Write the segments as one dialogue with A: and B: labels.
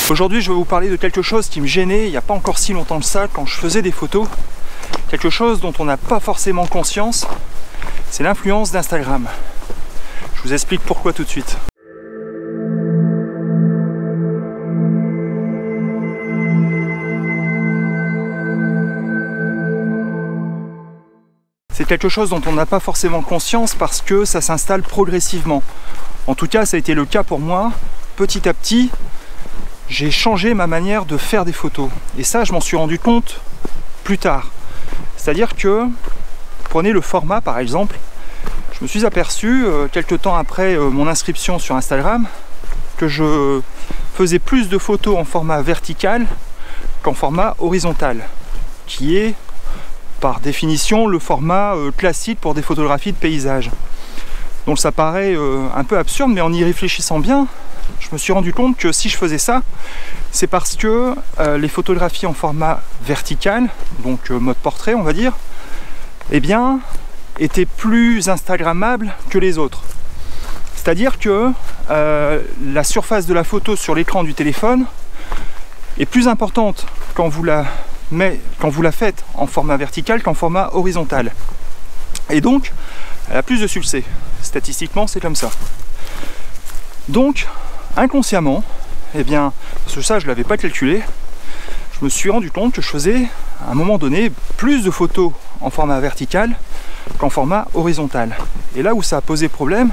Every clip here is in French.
A: Aujourd'hui, je vais vous parler de quelque chose qui me gênait il n'y a pas encore si longtemps que ça, quand je faisais des photos. Quelque chose dont on n'a pas forcément conscience, c'est l'influence d'Instagram. Je vous explique pourquoi tout de suite. C'est quelque chose dont on n'a pas forcément conscience parce que ça s'installe progressivement. En tout cas, ça a été le cas pour moi. Petit à petit, j'ai changé ma manière de faire des photos. Et ça, je m'en suis rendu compte plus tard. C'est-à-dire que, prenez le format par exemple, je me suis aperçu, quelques temps après mon inscription sur Instagram, que je faisais plus de photos en format vertical qu'en format horizontal, qui est par définition le format classique pour des photographies de paysage. Donc ça paraît un peu absurde, mais en y réfléchissant bien, je me suis rendu compte que si je faisais ça, c'est parce que les photographies en format vertical, donc mode portrait on va dire, eh bien, étaient plus instagrammables que les autres. C'est-à-dire que la surface de la photo sur l'écran du téléphone est plus importante quand vous la faites en format vertical qu'en format horizontal. Et donc, elle a plus de succès. Statistiquement, c'est comme ça. Donc, inconsciemment, eh bien, parce que ça, je ne l'avais pas calculé, je me suis rendu compte que je faisais, à un moment donné, plus de photos en format vertical qu'en format horizontal. Et là où ça a posé problème,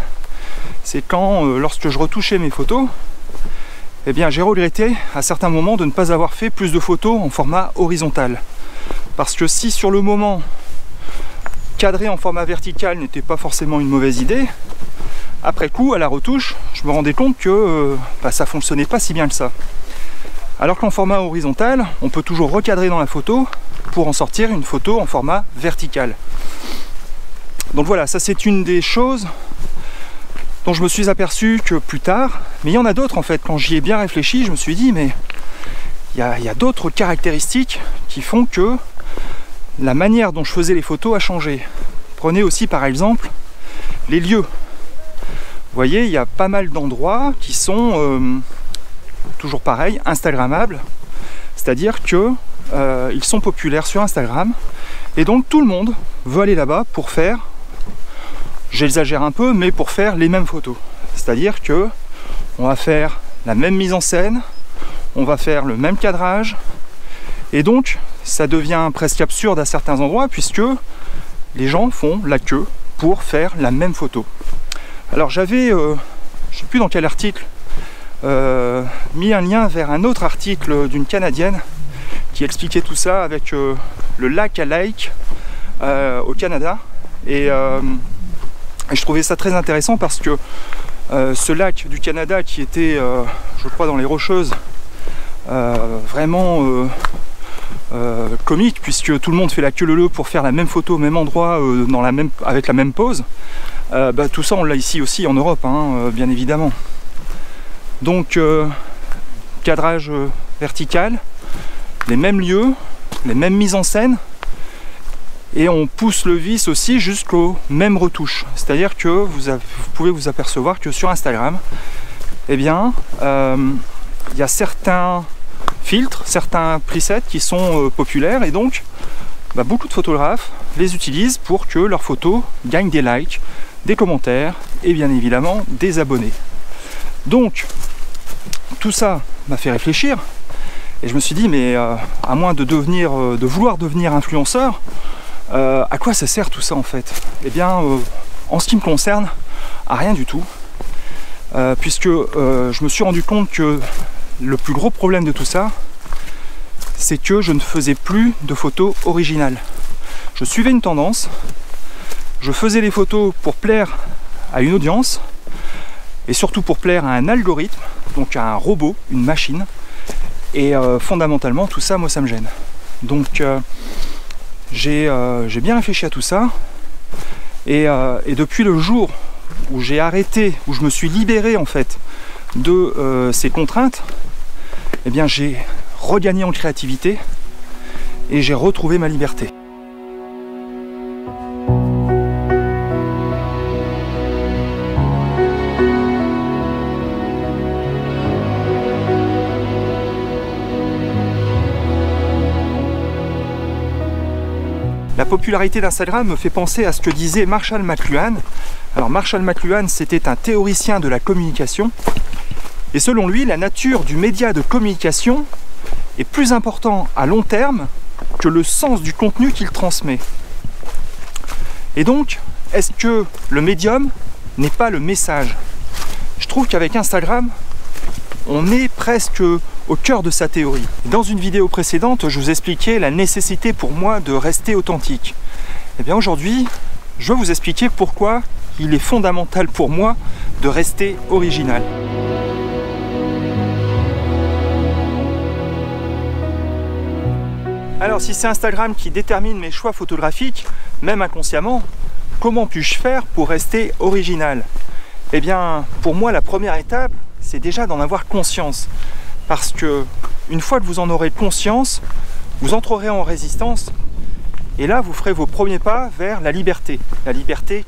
A: c'est quand, lorsque je retouchais mes photos, eh bien, j'ai regretté à certains moments de ne pas avoir fait plus de photos en format horizontal. Parce que si sur le moment, cadrer en format vertical n'était pas forcément une mauvaise idée, après coup, à la retouche, je me rendais compte que ça fonctionnait pas si bien que ça. Alors qu'en format horizontal, on peut toujours recadrer dans la photo pour en sortir une photo en format vertical. Donc voilà, ça c'est une des choses dont je me suis aperçu que plus tard, mais il y en a d'autres en fait. Quand j'y ai bien réfléchi, je me suis dit mais il y a d'autres caractéristiques qui font que la manière dont je faisais les photos a changé. Prenez aussi par exemple les lieux. Vous voyez, il y a pas mal d'endroits qui sont toujours pareil, instagrammables, c'est-à-dire que ils sont populaires sur Instagram et donc tout le monde veut aller là-bas pour faire, j'exagère un peu, mais pour faire les mêmes photos. C'est-à-dire que on va faire la même mise en scène, on va faire le même cadrage, et donc ça devient presque absurde à certains endroits puisque les gens font la queue pour faire la même photo. Alors j'avais, je ne sais plus dans quel article, mis un lien vers un autre article d'une Canadienne qui expliquait tout ça avec le lac à Lake au Canada. Et je trouvais ça très intéressant parce que ce lac du Canada qui était, je crois, dans les Rocheuses, vraiment comique puisque tout le monde fait la queue leu pour faire la même photo au même endroit avec la même pose. Tout ça on l'a ici aussi en Europe, hein, bien évidemment. Donc cadrage vertical, les mêmes lieux, les mêmes mises en scène, et on pousse le vice aussi jusqu'aux mêmes retouches. C'est-à-dire que vous pouvez vous apercevoir que sur Instagram, eh bien, il y a certains filtres, certains presets qui sont populaires, et donc beaucoup de photographes les utilisent pour que leurs photos gagnent des likes, des commentaires et bien évidemment des abonnés. Donc tout ça m'a fait réfléchir et je me suis dit mais à moins de vouloir devenir influenceur, à quoi ça sert tout ça en fait? Eh bien en ce qui me concerne, à rien du tout, puisque je me suis rendu compte que le plus gros problème de tout ça, c'est que je ne faisais plus de photos originales. Je suivais une tendance, je faisais les photos pour plaire à une audience, et surtout pour plaire à un algorithme, donc à un robot, une machine, et fondamentalement tout ça, moi ça me gêne. Donc j'ai bien réfléchi à tout ça, et depuis le jour où j'ai arrêté, où je me suis libéré en fait de ces contraintes, eh bien j'ai regagné en créativité et j'ai retrouvé ma liberté. La popularité d'Instagram me fait penser à ce que disait Marshall McLuhan. Alors Marshall McLuhan, c'était un théoricien de la communication. Et selon lui, la nature du média de communication est plus important à long terme que le sens du contenu qu'il transmet. Et donc, est-ce que le médium n'est pas le message? Je trouve qu'avec Instagram, on est presque au cœur de sa théorie. Dans une vidéo précédente, je vous expliquais la nécessité pour moi de rester authentique. Et bien aujourd'hui, je vais vous expliquer pourquoi il est fondamental pour moi de rester original. Alors si c'est Instagram qui détermine mes choix photographiques, même inconsciemment, comment puis-je faire pour rester original? Eh bien, pour moi, la première étape, c'est déjà d'en avoir conscience. Parce que, une fois que vous en aurez conscience, vous entrerez en résistance, et là, vous ferez vos premiers pas vers la liberté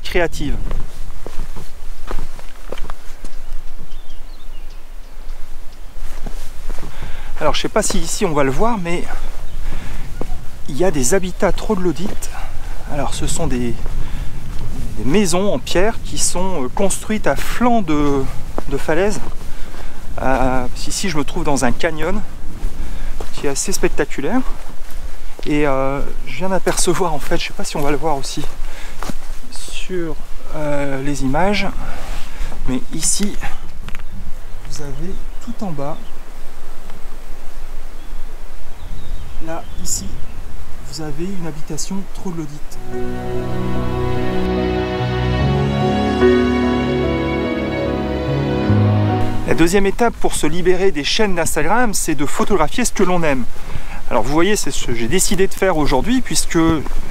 A: créative. Alors, je ne sais pas si ici on va le voir, mais il y a des habitats troglodytes. Alors, ce sont des maisons en pierre qui sont construites à flanc de falaise. Ici, je me trouve dans un canyon qui est assez spectaculaire. Et je viens d'apercevoir, en fait, je ne sais pas si on va le voir aussi sur les images, mais ici, vous avez tout en bas, là, ici, vous avez une habitation troglodyte. La deuxième étape pour se libérer des chaînes d'Instagram, c'est de photographier ce que l'on aime. Alors vous voyez, c'est ce que j'ai décidé de faire aujourd'hui, puisque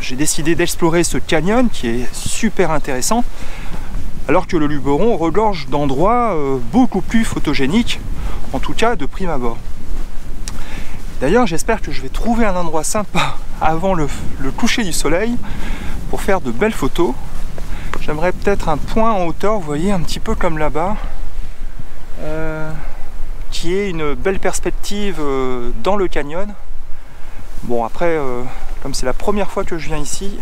A: j'ai décidé d'explorer ce canyon qui est super intéressant, alors que le Luberon regorge d'endroits beaucoup plus photogéniques, en tout cas de prime abord. D'ailleurs, j'espère que je vais trouver un endroit sympa avant le coucher du soleil pour faire de belles photos. J'aimerais peut-être un point en hauteur, vous voyez, un petit peu comme là-bas, qui est une belle perspective dans le canyon. Bon, après, comme c'est la première fois que je viens ici,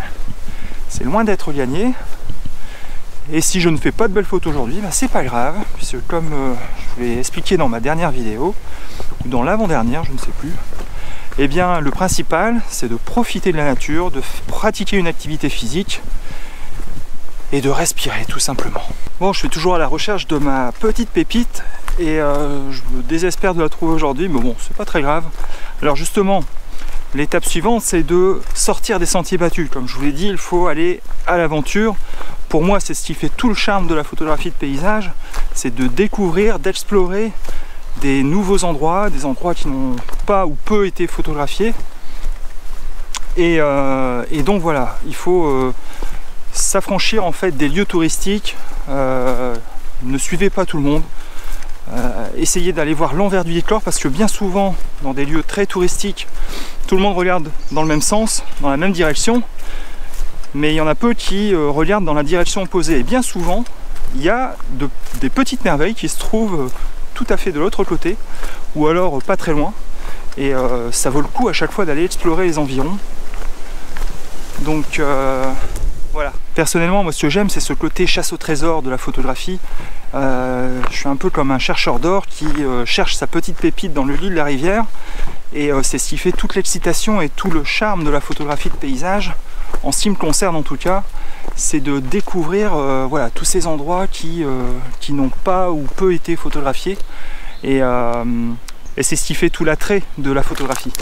A: c'est loin d'être gagné. Et si je ne fais pas de belles photos aujourd'hui, bah, c'est pas grave, puisque comme je l'ai expliqué dans ma dernière vidéo, ou dans l'avant-dernière, je ne sais plus, eh bien le principal, c'est de profiter de la nature, de pratiquer une activité physique et de respirer tout simplement. Bon, je suis toujours à la recherche de ma petite pépite et je me désespère de la trouver aujourd'hui, mais bon, c'est pas très grave. Alors justement, l'étape suivante, c'est de sortir des sentiers battus. Comme je vous l'ai dit, il faut aller à l'aventure. Pour moi, c'est ce qui fait tout le charme de la photographie de paysage, c'est de découvrir, d'explorer des nouveaux endroits, des endroits qui n'ont pas ou peu été photographiés. Et donc voilà, il faut s'affranchir en fait des lieux touristiques. Ne suivez pas tout le monde. Essayez d'aller voir l'envers du décor, parce que bien souvent, dans des lieux très touristiques, tout le monde regarde dans le même sens, dans la même direction, mais il y en a peu qui regardent dans la direction opposée. Et bien souvent, il y a des petites merveilles qui se trouvent tout à fait de l'autre côté, ou alors pas très loin, et ça vaut le coup à chaque fois d'aller explorer les environs. Donc voilà. Personnellement, moi ce que j'aime, c'est ce côté chasse au trésor de la photographie. Je suis un peu comme un chercheur d'or qui cherche sa petite pépite dans le lit de la rivière, et c'est ce qui fait toute l'excitation et tout le charme de la photographie de paysage, en ce qui me concerne en tout cas, c'est de découvrir voilà, tous ces endroits qui n'ont pas ou peu été photographiés, et c'est ce qui fait tout l'attrait de la photographie.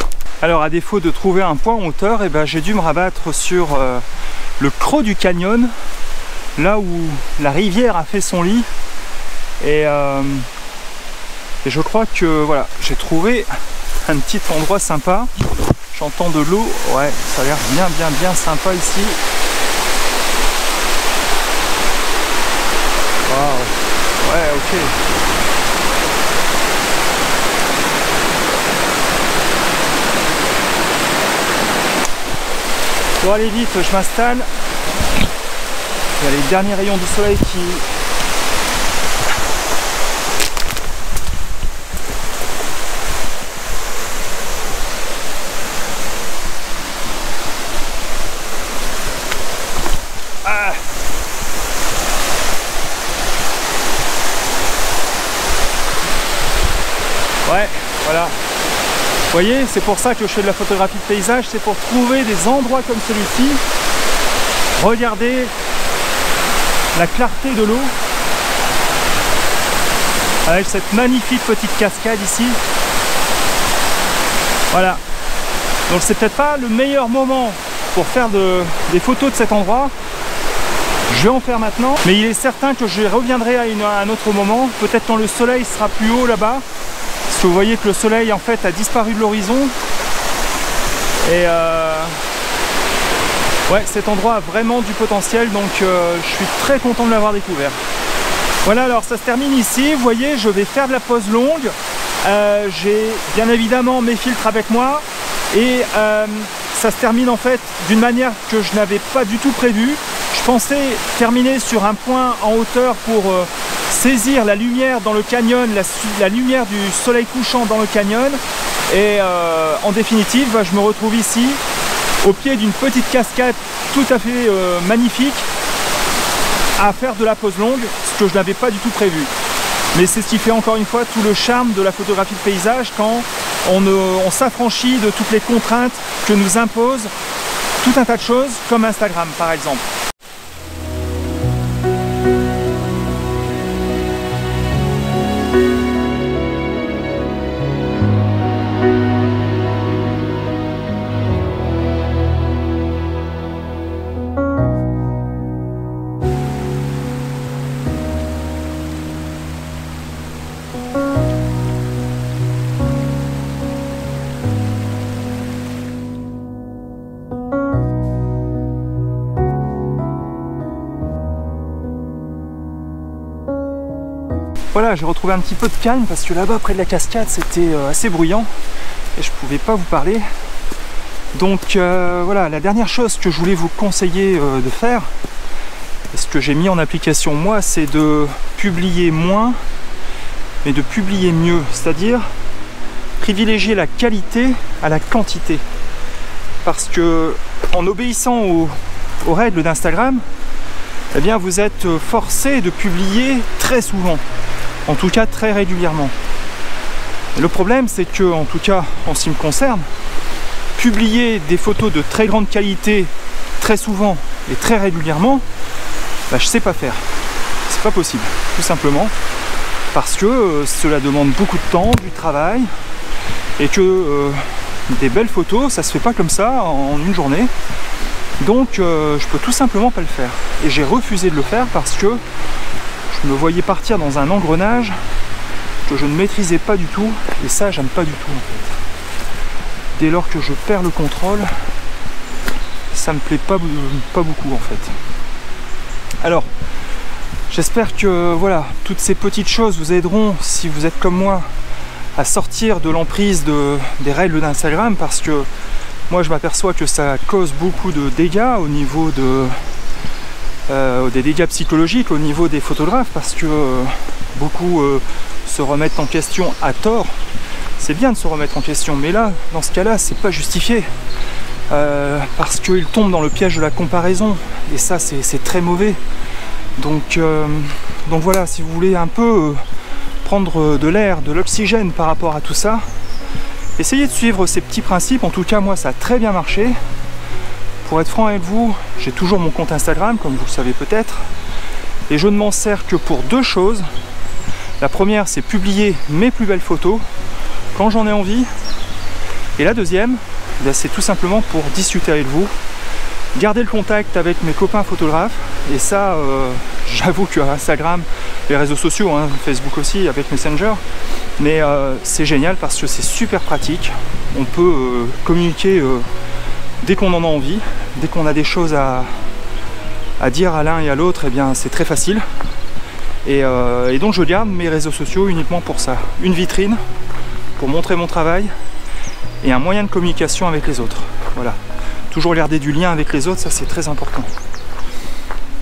A: Alors à défaut de trouver un point en hauteur, eh ben, j'ai dû me rabattre sur le creux du canyon, là où la rivière a fait son lit, et je crois que voilà, j'ai trouvé un petit endroit sympa. J'entends de l'eau, ouais, ça a l'air bien sympa ici. Waouh, ouais, ok. Bon, allez vite, je m'installe. Il y a les derniers rayons du soleil qui... Ouais, voilà. Vous voyez, c'est pour ça que je fais de la photographie de paysage, c'est pour trouver des endroits comme celui-ci. Regardez la clarté de l'eau avec cette magnifique petite cascade ici. Voilà. Donc c'est peut-être pas le meilleur moment pour faire des photos de cet endroit. Je vais en faire maintenant, mais il est certain que je reviendrai à un autre moment, peut-être quand le soleil sera plus haut là-bas. Parce que vous voyez que le soleil en fait a disparu de l'horizon. Et ouais, cet endroit a vraiment du potentiel, donc je suis très content de l'avoir découvert. Voilà, alors ça se termine ici. Vous voyez, je vais faire de la pause longue. J'ai bien évidemment mes filtres avec moi. Et ça se termine en fait d'une manière que je n'avais pas du tout prévue. Je pensais terminer sur un point en hauteur pour saisir la lumière dans le canyon, la lumière du soleil couchant dans le canyon. Et en définitive, je me retrouve ici au pied d'une petite cascade tout à fait magnifique à faire de la pause longue, ce que je n'avais pas du tout prévu. Mais c'est ce qui fait encore une fois tout le charme de la photographie de paysage, quand on s'affranchit de toutes les contraintes que nous impose tout un tas de choses, comme Instagram par exemple. Voilà, j'ai retrouvé un petit peu de calme parce que là-bas près de la cascade c'était assez bruyant et je pouvais pas vous parler. Donc voilà, la dernière chose que je voulais vous conseiller de faire, et ce que j'ai mis en application moi, c'est de publier moins mais de publier mieux, c'est-à-dire privilégier la qualité à la quantité. Parce que en obéissant aux règles d'Instagram, eh bien vous êtes forcé de publier très souvent. En tout cas très régulièrement. Et le problème c'est que, en tout cas en ce qui me concerne, publier des photos de très grande qualité très souvent et très régulièrement, je sais pas faire. C'est pas possible, tout simplement. Parce que cela demande beaucoup de temps, du travail, et que des belles photos, ça se fait pas comme ça en une journée. Donc je peux tout simplement pas le faire. Et j'ai refusé de le faire parce que je me voyais partir dans un engrenage que je ne maîtrisais pas du tout, et ça j'aime pas du tout en fait. Dès lors que je perds le contrôle, ça me plaît pas beaucoup en fait. Alors j'espère que voilà, toutes ces petites choses vous aideront, si vous êtes comme moi, à sortir de l'emprise des règles d'Instagram, parce que moi je m'aperçois que ça cause beaucoup de dégâts au niveau des dégâts psychologiques au niveau des photographes, parce que beaucoup se remettent en question à tort. C'est bien de se remettre en question, mais là, dans ce cas-là, c'est pas justifié, parce qu'ils tombent dans le piège de la comparaison, et ça, c'est très mauvais. Donc voilà, si vous voulez un peu prendre de l'air, de l'oxygène par rapport à tout ça, essayez de suivre ces petits principes. En tout cas, moi, ça a très bien marché. Pour être franc avec vous, j'ai toujours mon compte Instagram, comme vous le savez peut-être, et je ne m'en sers que pour deux choses. La première, c'est publier mes plus belles photos quand j'en ai envie, et la deuxième, c'est tout simplement pour discuter avec vous, garder le contact avec mes copains photographes. Et ça, j'avoue que Instagram, les réseaux sociaux, hein, Facebook aussi avec Messenger, mais c'est génial parce que c'est super pratique. On peut communiquer dès qu'on en a envie, dès qu'on a des choses à dire à l'un et à l'autre, eh bien c'est très facile. Et donc je garde mes réseaux sociaux uniquement pour ça. Une vitrine pour montrer mon travail et un moyen de communication avec les autres. Voilà. Toujours garder du lien avec les autres, ça c'est très important.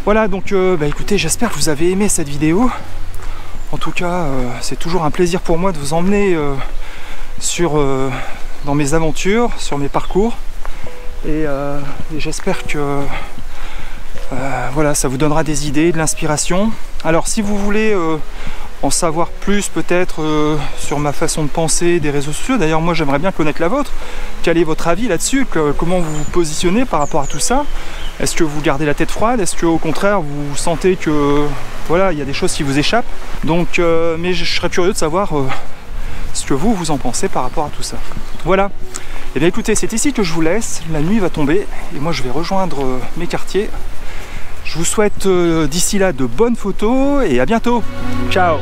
A: Voilà, donc écoutez, j'espère que vous avez aimé cette vidéo. En tout cas, c'est toujours un plaisir pour moi de vous emmener dans mes aventures, sur mes parcours. Et j'espère que voilà, ça vous donnera des idées, de l'inspiration. Alors si vous voulez en savoir plus peut-être sur ma façon de penser des réseaux sociaux. D'ailleurs moi j'aimerais bien connaître la vôtre. Quel est votre avis là-dessus? Comment vous vous positionnez par rapport à tout ça? Est-ce que vous gardez la tête froide? Est-ce qu'au contraire vous sentez que voilà, il y a des choses qui vous échappent? Donc mais je serais curieux de savoir ce que vous en pensez par rapport à tout ça. Voilà. Et bien écoutez, c'est ici que je vous laisse. La nuit va tomber et moi je vais rejoindre mes quartiers. Je vous souhaite d'ici là de bonnes photos et à bientôt. Ciao!